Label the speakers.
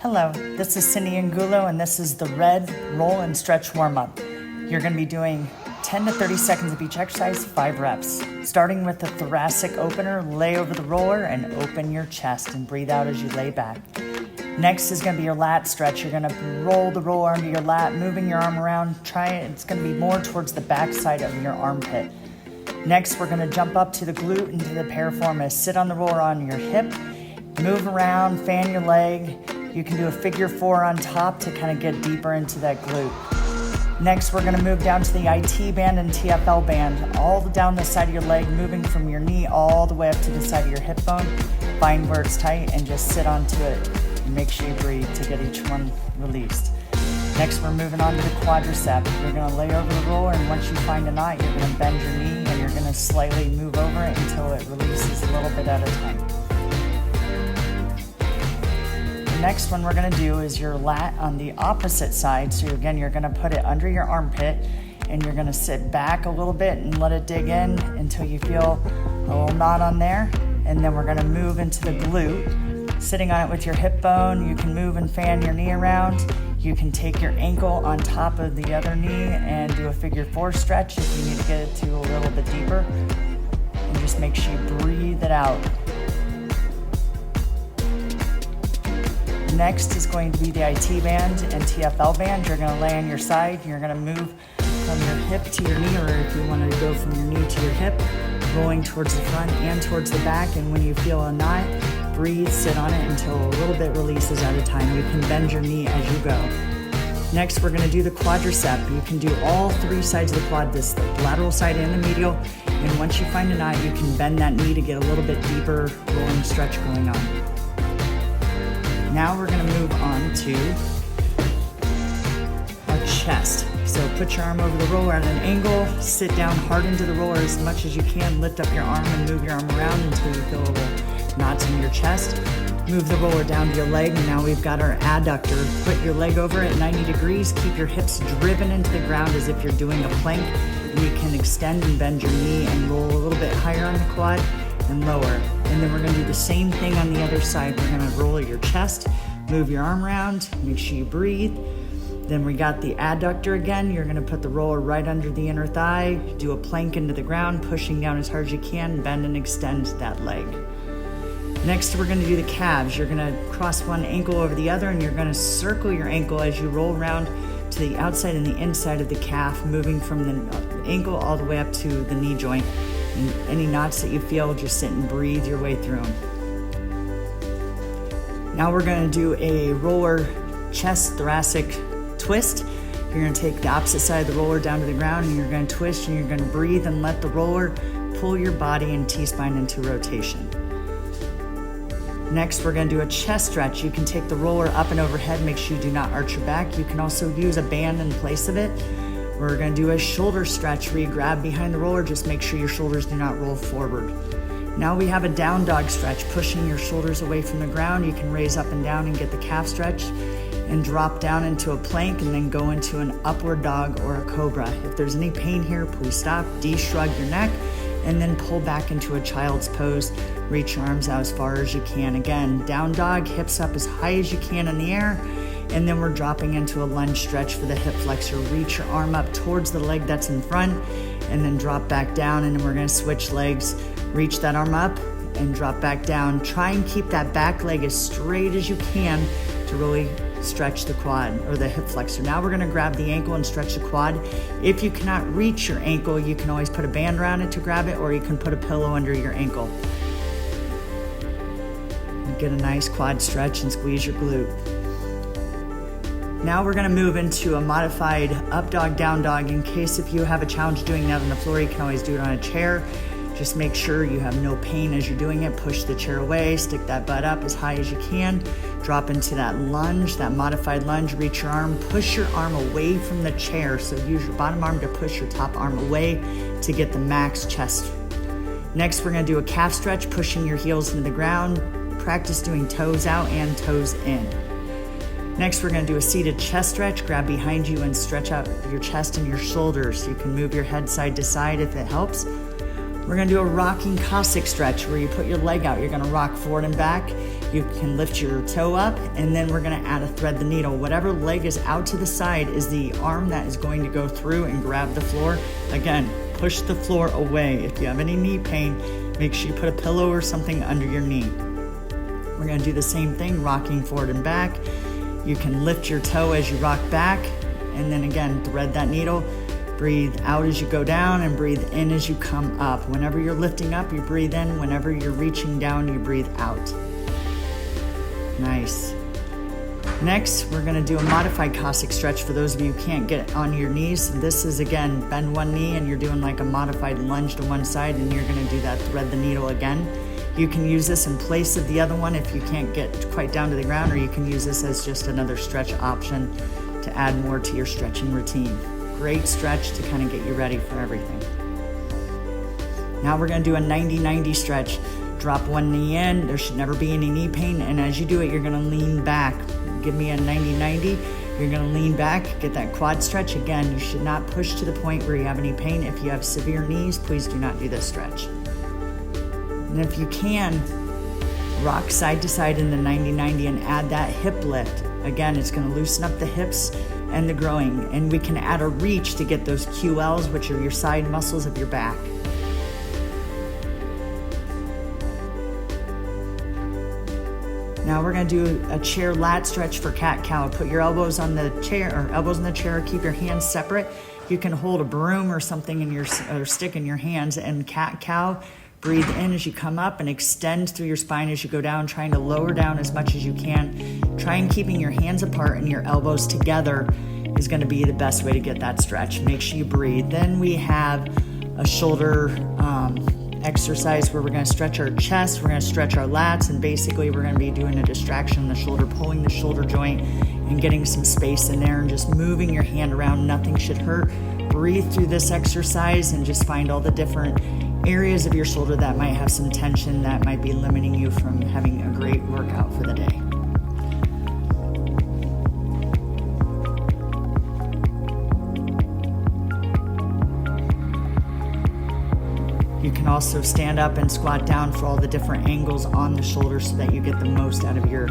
Speaker 1: Hello, this is Cindy Angulo, and this is the Red Roll and Stretch Warm-Up. You're going to be doing 10 to 30 seconds of each exercise, 5 reps. Starting with the thoracic opener, lay over the roller and open your chest and breathe out as you lay back. Next is going to be your lat stretch. You're going to roll the roller under your lat, moving your arm around. It's going to be more towards the back side of your armpit. Next, we're going to jump up to the glute and to the piriformis. Sit on the roller on your hip, move around, fan your leg. You can do a figure 4 on top to kind of get deeper into that glute. Next, we're going to move down to the IT band and TFL band, all down the side of your leg, moving from your knee all the way up to the side of your hip bone. Find where it's tight and just sit onto it. And make sure you breathe to get each one released. Next, we're moving on to the quadricep. You're going to lay over the roller, and once you find a knot, you're going to bend your knee and you're going to slightly move over it until it releases a little bit at a time. The next one we're going to do is your lat on the opposite side. So again, you're going to put it under your armpit and you're going to sit back a little bit and let it dig in until you feel a little knot on there. And then we're going to move into the glute. Sitting on it with your hip bone, you can move and fan your knee around. You can take your ankle on top of the other knee and do a figure 4 stretch if you need to get it to a little bit deeper. And just make sure you breathe it out. Next is going to be the IT band and TFL band. You're going to lay on your side. You're going to move from your hip to your knee, or if you want to go from your knee to your hip, rolling towards the front and towards the back. And when you feel a knot, breathe, sit on it until a little bit releases at a time. You can bend your knee as you go. Next, we're going to do the quadricep. You can do all 3 sides of the quad, the lateral side and the medial. And once you find a knot, you can bend that knee to get a little bit deeper rolling stretch going on. Now we're going to move on to our chest. So put your arm over the roller at an angle, sit down hard into the roller as much as you can, lift up your arm and move your arm around until you feel the knots in your chest. Move the roller down to your leg, and now we've got our adductor. Put your leg over at 90 degrees, keep your hips driven into the ground as if you're doing a plank. You can extend and bend your knee and roll a little bit higher on the quad and lower. And then we're going to do the same thing on the other side. We're going to roll your chest, move your arm around, make sure you breathe. Then we got the adductor again. You're going to put the roller right under the inner thigh, do a plank into the ground, pushing down as hard as you can, bend and extend that leg. Next, we're going to do the calves. You're going to cross one ankle over the other, and you're going to circle your ankle as you roll around to the outside and the inside of the calf, moving from the ankle all the way up to the knee joint. And any knots that you feel, just sit and breathe your way through them. Now we're going to do a roller chest thoracic twist. You're going to take the opposite side of the roller down to the ground, and you're going to twist, and you're going to breathe and let the roller pull your body and T-spine into rotation. Next, we're going to do a chest stretch. You can take the roller up and overhead. Make sure you do not arch your back. You can also use a band in place of it. We're going to do a shoulder stretch where you grab behind the roller. Just make sure your shoulders do not roll forward. Now we have a down dog stretch, pushing your shoulders away from the ground. You can raise up and down and get the calf stretch and drop down into a plank and then go into an upward dog or a cobra. If there's any pain here, please stop, de-shrug your neck, and then pull back into a child's pose. Reach your arms out as far as you can. Again, down dog, hips up as high as you can in the air. And then we're dropping into a lunge stretch for the hip flexor. Reach your arm up towards the leg that's in front and then drop back down. And then we're going to switch legs. Reach that arm up and drop back down. Try and keep that back leg as straight as you can to really stretch the quad or the hip flexor. Now we're going to grab the ankle and stretch the quad. If you cannot reach your ankle, you can always put a band around it to grab it, or you can put a pillow under your ankle. Get a nice quad stretch and squeeze your glute. Now we're going to move into a modified up dog, down dog. In case if you have a challenge doing that on the floor, you can always do it on a chair. Just make sure you have no pain as you're doing it. Push the chair away, stick that butt up as high as you can. Drop into that lunge, that modified lunge. Reach your arm, push your arm away from the chair. So use your bottom arm to push your top arm away to get the max chest. Next, we're going to do a calf stretch, pushing your heels into the ground. Practice doing toes out and toes in. Next, we're going to do a seated chest stretch. Grab behind you and stretch out your chest and your shoulders. You can move your head side to side if it helps. We're gonna do a rocking Cossack stretch where you put your leg out. You're gonna rock forward and back. You can lift your toe up, and then we're gonna add a thread the needle. Whatever leg is out to the side is the arm that is going to go through and grab the floor. Again, push the floor away. If you have any knee pain, make sure you put a pillow or something under your knee. We're gonna do the same thing, rocking forward and back. You can lift your toe as you rock back, and then again, thread that needle. Breathe out as you go down and breathe in as you come up. Whenever you're lifting up, you breathe in. Whenever you're reaching down, you breathe out. Nice. Next, we're gonna do a modified Cossack stretch for those of you who can't get on your knees. This is, again, bend one knee and you're doing like a modified lunge to one side, and you're gonna do that thread the needle again. You can use this in place of the other one if you can't get quite down to the ground, or you can use this as just another stretch option to add more to your stretching routine. Great stretch to kind of get you ready for everything. Now we're gonna do a 90-90 stretch. Drop one knee in, there should never be any knee pain, and as you do it, you're gonna lean back. Give me a 90-90, you're gonna lean back, get that quad stretch. Again, you should not push to the point where you have any pain. If you have severe knees, please do not do this stretch. And if you can, rock side to side in the 90-90 and add that hip lift. Again, it's gonna loosen up the hips and the groin, and we can add a reach to get those QLs, which are your side muscles of your back. Now we're gonna do a chair lat stretch for cat-cow. Put your elbows on the chair, or elbows in the chair, keep your hands separate. You can hold a broom or something in your, or stick in your hands, and cat-cow. Breathe in as you come up and extend through your spine as you go down, trying to lower down as much as you can. Try and keeping your hands apart and your elbows together is gonna be the best way to get that stretch. Make sure you breathe. Then we have a shoulder exercise where we're gonna stretch our chest, we're gonna stretch our lats, and basically we're gonna be doing a distraction in the shoulder, pulling the shoulder joint and getting some space in there and just moving your hand around. Nothing should hurt. Breathe through this exercise and just find all the different areas of your shoulder that might have some tension that might be limiting you from having a great workout for the day. You can also stand up and squat down for all the different angles on the shoulder so that you get the most out of your